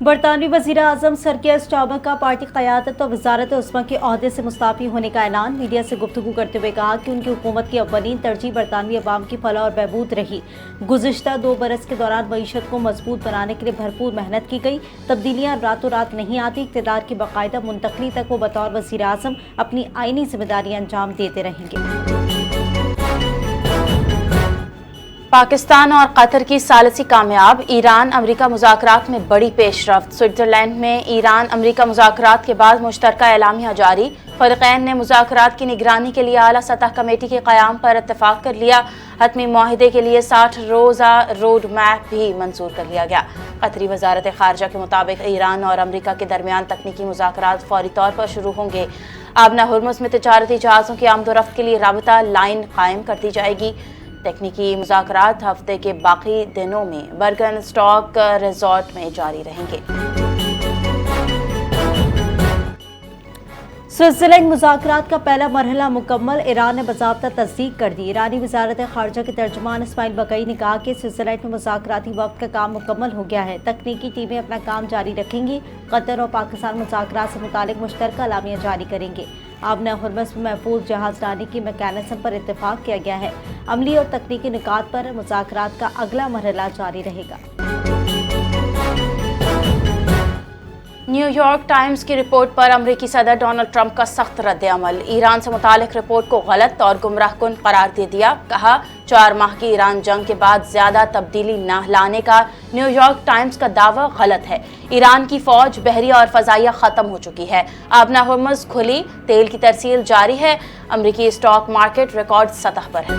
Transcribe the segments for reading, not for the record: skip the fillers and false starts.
برطانوی وزیر اعظم سر care Starmer کا پارٹی قیادت اور وزارت عظمیٰ کے عہدے سے مستعفی ہونے کا اعلان۔ میڈیا سے گفتگو کرتے ہوئے کہا کہ ان کی حکومت کی اولین ترجیح برطانوی عوام کی فلاح اور بہبود رہی۔ گزشتہ 2 برس کے دوران معیشت کو مضبوط بنانے کے لیے بھرپور محنت کی گئی۔ تبدیلیاں راتوں رات نہیں آتی، اقتدار کی باقاعدہ منتقلی تک وہ بطور وزیر اعظم اپنی آئینی ذمہ داریاں انجام دیتے رہیں گے۔ پاکستان اور قطر کی ثالثی کامیاب، ایران امریکہ مذاکرات میں بڑی پیش رفت۔ سوئٹزرلینڈ میں ایران امریکہ مذاکرات کے بعد مشترکہ اعلامیہ جاری۔ فریقین نے مذاکرات کی نگرانی کے لیے اعلیٰ سطح کمیٹی کے قیام پر اتفاق کر لیا۔ حتمی معاہدے کے لیے 60 روزہ روڈ میپ بھی منظور کر لیا گیا۔ قطری وزارت خارجہ کے مطابق ایران اور امریکہ کے درمیان تکنیکی مذاکرات فوری طور پر شروع ہوں گے۔ آبنہ ہرمز میں تجارتی جہازوں کی آمد و رفت کے لیے رابطہ لائن قائم کر دی جائے گی۔ تکنیکی مذاکرات ہفتے کے باقی دنوں میں برگن اسٹاک ریزورٹ میں جاری رہیں گے۔ سوئٹزرلینڈ مذاکرات کا پہلا مرحلہ مکمل، ایران نے باضابطہ تصدیق کر دی۔ ایرانی وزارت خارجہ کے ترجمان اسماعیل بقائی نے کہا کہ سوئٹزرلینڈ میں مذاکراتی وقت کا کام مکمل ہو گیا ہے۔ تکنیکی ٹیمیں اپنا کام جاری رکھیں گی۔ قطر اور پاکستان مذاکرات سے متعلق مشترکہ اعلامیہ جاری کریں گے۔ آبنہ ہرمز میں محفوظ جہاز رانی کی میکانزم پر اتفاق کیا گیا ہے۔ عملی اور تکنیکی نکات پر مذاکرات کا اگلا مرحلہ جاری رہے گا۔ نیو یارک ٹائمز کی رپورٹ پر امریکی صدر ڈونلڈ ٹرمپ کا سخت رد عمل۔ ایران سے متعلق رپورٹ کو غلط اور گمراہ کن قرار دے دیا۔ کہا 4 ماہ کی ایران جنگ کے بعد زیادہ تبدیلی نہ لانے کا نیو یارک ٹائمز کا دعویٰ غلط ہے۔ ایران کی فوج بحریہ اور فضائیہ ختم ہو چکی ہے۔ آبنہ ہرمز کھلی، تیل کی ترسیل جاری ہے۔ امریکی اسٹاک مارکیٹ ریکارڈ سطح پر ہے۔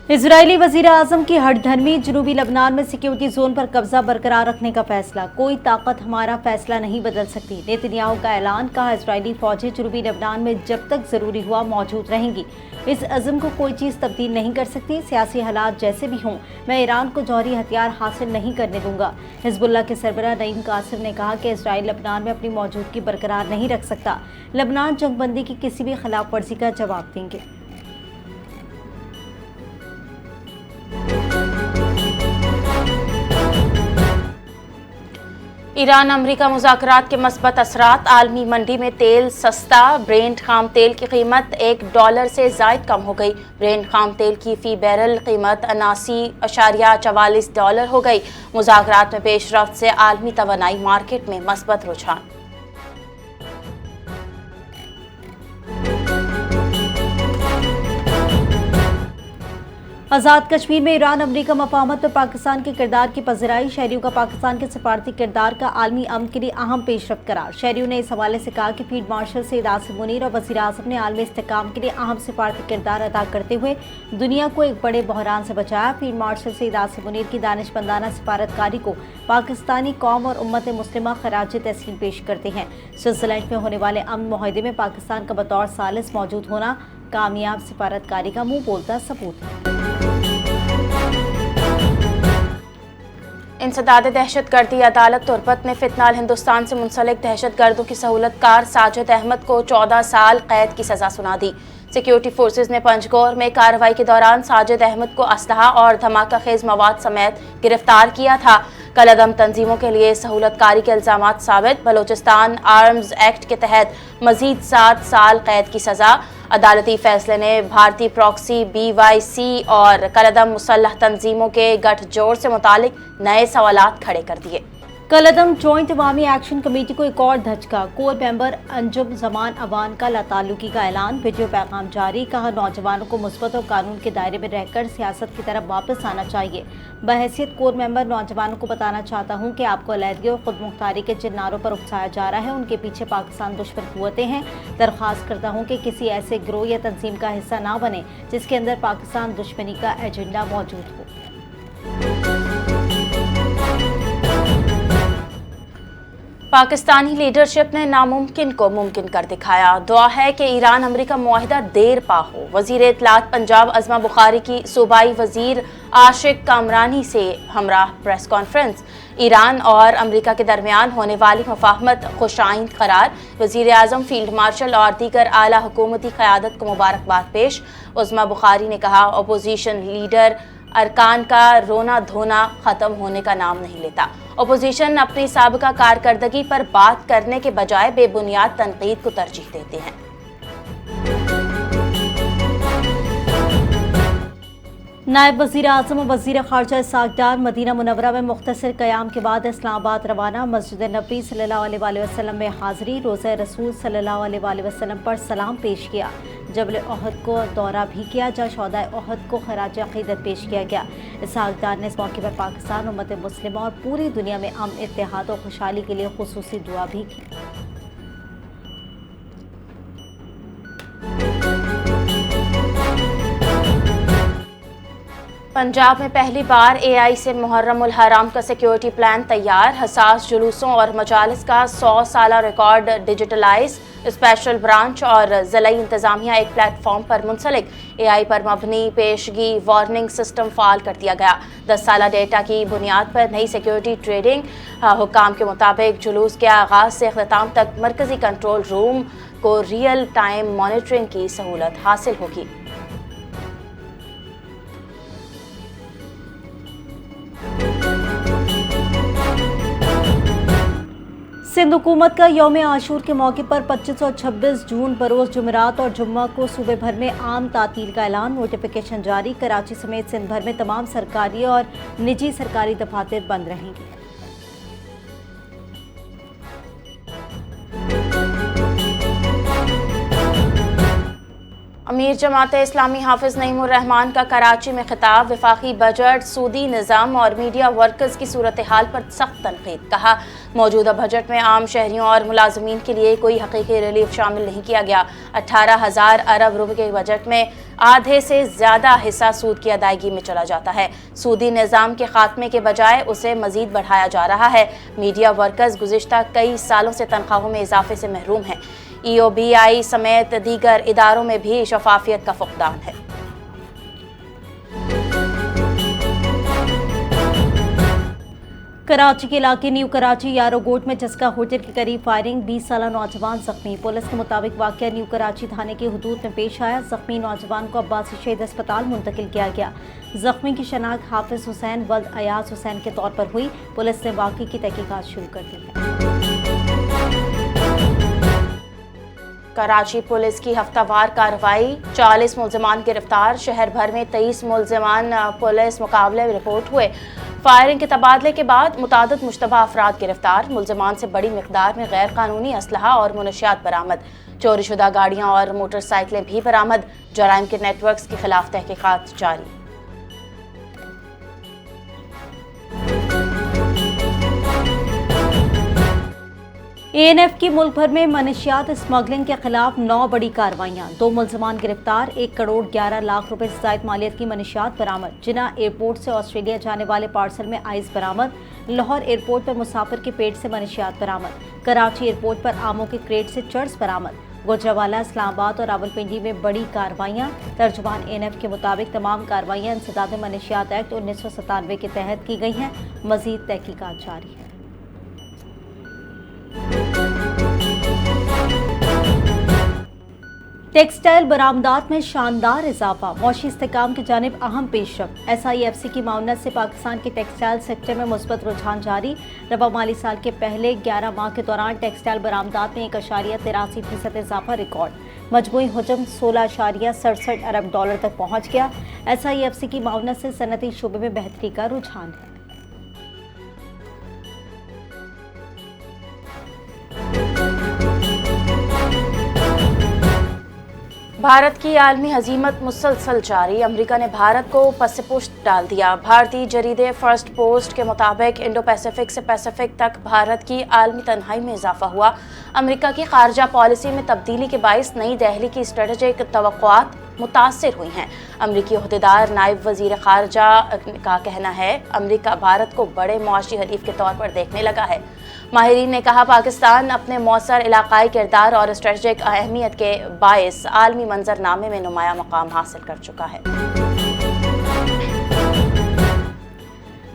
اسرائیلی وزیر اعظم کی ہٹ دھرمی، جنوبی لبنان میں سیکیورٹی زون پر قبضہ برقرار رکھنے کا فیصلہ۔ کوئی طاقت ہمارا فیصلہ نہیں بدل سکتی، نیتنیاہو کا اعلان۔ کہا اسرائیلی فوجیں جنوبی لبنان میں جب تک ضروری ہوا موجود رہیں گی۔ اس عزم کو کوئی چیز تبدیل نہیں کر سکتی۔ سیاسی حالات جیسے بھی ہوں، میں ایران کو جوہری ہتھیار حاصل نہیں کرنے دوں گا۔ حزب اللہ کے سربراہ نعیم قاسم نے کہا کہ اسرائیل لبنان میں اپنی موجودگی برقرار نہیں رکھ سکتا۔ لبنان جنگ بندی کی کسی بھی خلاف ورزی کا جواب دیں گے۔ ایران امریکہ مذاکرات کے مثبت اثرات۔ عالمی منڈی میں تیل سستا، برینٹ خام تیل کی قیمت $1 سے زائد کم ہو گئی۔ برینٹ خام تیل کی فی بیرل قیمت $79.44 ہو گئی۔ مذاکرات میں پیش رفت سے عالمی توانائی مارکیٹ میں مثبت رجحان۔ آزاد کشمیر میں ایران امریکہ مفاہمت پر پاکستان کے کردار کی پذیرائی۔ شہریوں کا پاکستان کے سفارتی کردار کا عالمی امن کے لیے اہم پیش رفت قرار۔ شہریوں نے اس حوالے سے کہا کہ فیلڈ مارشل سید آصف منیر اور وزیر اعظم نے عالمی استحکام کے لیے اہم سفارتی کردار ادا کرتے ہوئے دنیا کو ایک بڑے بحران سے بچایا۔ فیلڈ مارشل سید آصف منیر کی دانشمندانہ سفارتکاری کو پاکستانی قوم اور امت مسلمہ خراج تحسین پیش کرتے ہیں۔ سوئٹزرلینڈ میں ہونے والے امن معاہدے میں پاکستان کا بطور ثالث موجود ہونا کامیاب سفارتکاری کا منہ بولتا ثبوت ہے۔ انسداد دہشت گردی عدالت تربت نے فتنہ ہندوستان سے منسلک دہشت گردوں کی سہولت کار ساجد احمد کو 14 سال قید کی سزا سنا دی۔ سیکیورٹی فورسز نے پنجگور میں کارروائی کے دوران ساجد احمد کو اسلحہ اور دھماکہ خیز مواد سمیت گرفتار کیا تھا۔ کالعدم تنظیموں کے لیے سہولت کاری کے الزامات ثابت۔ بلوچستان آرمز ایکٹ کے تحت مزید 7 سال قید کی سزا۔ عدالتی فیصلے نے بھارتی پراکسی BYC اور کالعدم مسلح تنظیموں کے گٹھ جوڑ سے متعلق نئے سوالات کھڑے کر دیے۔ کالعدم جوائنٹ عوامی ایکشن کمیٹی کو ایک اور دھچکا۔ کور ممبر انجم زمان اوان کا لاتعلقی کا اعلان۔ ویڈیو پیغام جاری۔ کہا نوجوانوں کو مثبت اور قانون کے دائرے میں رہ کر سیاست کی طرف واپس آنا چاہیے۔ بحیثیت کور ممبر نوجوانوں کو بتانا چاہتا ہوں کہ آپ کو علیحدگی اور خود مختاری کے جن نعروں پر اکسایا جا رہا ہے ان کے پیچھے پاکستان دشمن قوتیں ہیں۔ درخواست کرتا ہوں کہ کسی ایسے گروہ یا تنظیم کا حصہ نہ بنے جس کے اندر پاکستان دشمنی کا ایجنڈا موجود ہو۔ پاکستانی لیڈرشپ نے ناممکن کو ممکن کر دکھایا۔ دعا ہے کہ ایران امریکہ معاہدہ دیر پا ہو۔ وزیر اطلاعات پنجاب عظمہ بخاری کی صوبائی وزیر عاشق کامرانی سے ہمراہ پریس کانفرنس۔ ایران اور امریکہ کے درمیان ہونے والی مفاہمت خوش آئند قرار۔ وزیر اعظم، فیلڈ مارشل اور دیگر اعلیٰ حکومتی قیادت کو مبارکباد پیش۔ عظمہ بخاری نے کہا اپوزیشن لیڈر ارکان کا رونا دھونا ختم ہونے کا نام نہیں لیتا۔ اپوزیشن اپنی سابقہ کارکردگی پر بات کرنے کے بجائے بے بنیاد تنقید کو ترجیح دیتے ہیں۔ نائب وزیر اعظم و وزیر خارجہ اسحاق ڈار مدینہ منورہ میں مختصر قیام کے بعد اسلام آباد روانہ۔ مسجد نبوی صلی اللہ علیہ وآلہ وسلم میں حاضری، روضہ رسول صلی اللہ علیہ وآلہ وسلم پر سلام پیش کیا، جبل احد کو دورہ بھی کیا جہاں شہدائے احد کو خراج عقیدت پیش کیا گیا۔ اسحاق ڈار نے اس موقع پر پاکستان، امت مسلمہ اور پوری دنیا میں امن، اتحاد و خوشحالی کے لیے خصوصی دعا بھی کی۔ پنجاب میں پہلی بار اے آئی سے محرم الحرام کا سیکیورٹی پلان تیار، حساس جلوسوں اور مجالس کا 100 سالہ ریکارڈ ڈیجیٹلائز، اسپیشل برانچ اور ضلعی انتظامیہ ایک پلیٹ فارم پر منسلک، اے آئی پر مبنی پیشگی وارننگ سسٹم فعال کر دیا گیا۔ 10 سالہ ڈیٹا کی بنیاد پر نئی سیکیورٹی ٹریڈنگ، حکام کے مطابق جلوس کے آغاز سے اختتام تک مرکزی کنٹرول روم کو ریئل ٹائم مانیٹرنگ کی سہولت حاصل ہوگی۔ سندھ حکومت کا یوم عاشور کے موقع پر 25 اور 26 جون بروز جمعرات اور جمعہ کو صوبے بھر میں عام تعطیل کا اعلان، نوٹیفیکیشن جاری۔ کراچی سمیت سندھ بھر میں تمام سرکاری اور نجی سرکاری دفاتر بند رہیں گے۔ امیر جماعت اسلامی حافظ نعیم الرحمان کا کراچی میں خطاب، وفاقی بجٹ، سودی نظام اور میڈیا ورکرز کی صورتحال پر سخت تنقید، کہا موجودہ بجٹ میں عام شہریوں اور ملازمین کے لیے کوئی حقیقی ریلیف شامل نہیں کیا گیا۔ 18,000 ارب روپے کے بجٹ میں آدھے سے زیادہ حصہ سود کی ادائیگی میں چلا جاتا ہے۔ سودی نظام کے خاتمے کے بجائے اسے مزید بڑھایا جا رہا ہے۔ میڈیا ورکرز گزشتہ کئی سالوں سے تنخواہوں میں اضافے سے محروم ہیں۔ ای او بی آئی سمیت دیگر اداروں میں بھی شفافیت کا فقدان ہے۔ کراچی کے علاقے نیو کراچی یارو گوٹ میں جسکا ہوٹل کے قریب فائرنگ، 20 سالہ نوجوان زخمی۔ پولیس کے مطابق واقعہ نیو کراچی تھانے کے حدود میں پیش آیا۔ زخمی نوجوان کو عباسی شہید اسپتال منتقل کیا گیا۔ زخمی کی شناخت حافظ حسین ولد ایاز حسین کے طور پر ہوئی۔ پولیس نے واقعے کی تحقیقات شروع کر دی ہے۔ کراچی پولیس کی ہفتہ وار کارروائی، 40 ملزمان گرفتار، شہر بھر میں 23 ملزمان پولیس مقابلے میں رپورٹ ہوئے۔ فائرنگ کے تبادلے کے بعد متعدد مشتبہ افراد گرفتار، ملزمان سے بڑی مقدار میں غیر قانونی اسلحہ اور منشیات برآمد، چوری شدہ گاڑیاں اور موٹر سائیکلیں بھی برآمد، جرائم کے نیٹ ورکس کے خلاف تحقیقات جاری۔ اے این ایف کی ملک بھر میں منشیات اسمگلنگ کے خلاف 9 بڑی کارروائیاں، 2 ملزمان گرفتار، 1 کروڑ 11 لاکھ روپے سے زائد مالیت کی منشیات برآمد۔ جناح ایئرپورٹ سے آسٹریلیا جانے والے پارسل میں آئس برآمد، لاہور ایئرپورٹ پر مسافر کے پیٹ سے منشیات برآمد، کراچی ایئرپورٹ پر آموں کے کریٹ سے چرس برآمد، گوجرانوالہ، اسلام آباد اور راولپنڈی میں بڑی کارروائیاں۔ ترجمان اے این ایف کے مطابق تمام کارروائیاں انسداد منشیات ایکٹ 1997 کے تحت کی گئی ہیں، مزید تحقیقات جاری ہیں۔ ٹیکسٹائل برآمدات میں شاندار اضافہ، معاشی استحکام کی جانب اہم پیش رفت۔ ایس آئی ایف سی کی معاونت سے پاکستان کے ٹیکسٹائل سیکٹر میں مثبت رجحان جاری۔ رواں مالی سال کے پہلے 11 ماہ کے دوران ٹیکسٹائل برآمدات میں 1.83% اضافہ ریکارڈ، مجموعی حجم $16.67 ارب تک پہنچ گیا۔ ایس آئی ایف سی کی معاونت سے صنعتی شعبے میں بہتری کا رجحان ہے۔ بھارت کی عالمی ہزیمت مسلسل جاری، امریکہ نے بھارت کو پس پشت ڈال دیا۔ بھارتی جریدے فرسٹ پوسٹ کے مطابق انڈو پیسفک سے پیسفک تک بھارت کی عالمی تنہائی میں اضافہ ہوا۔ امریکہ کی خارجہ پالیسی میں تبدیلی کے باعث نئی دہلی کی اسٹریٹجک توقعات متاثر ہوئی ہیں۔ امریکی عہدیدار نائب وزیر خارجہ کا کہنا ہے امریکہ بھارت کو بڑے معاشی حریف کے طور پر دیکھنے لگا ہے۔ ماہرین نے کہا پاکستان اپنے مؤثر علاقائی کردار اور اسٹریٹجک اہمیت کے باعث عالمی منظرنامے میں نمایاں مقام حاصل کر چکا ہے۔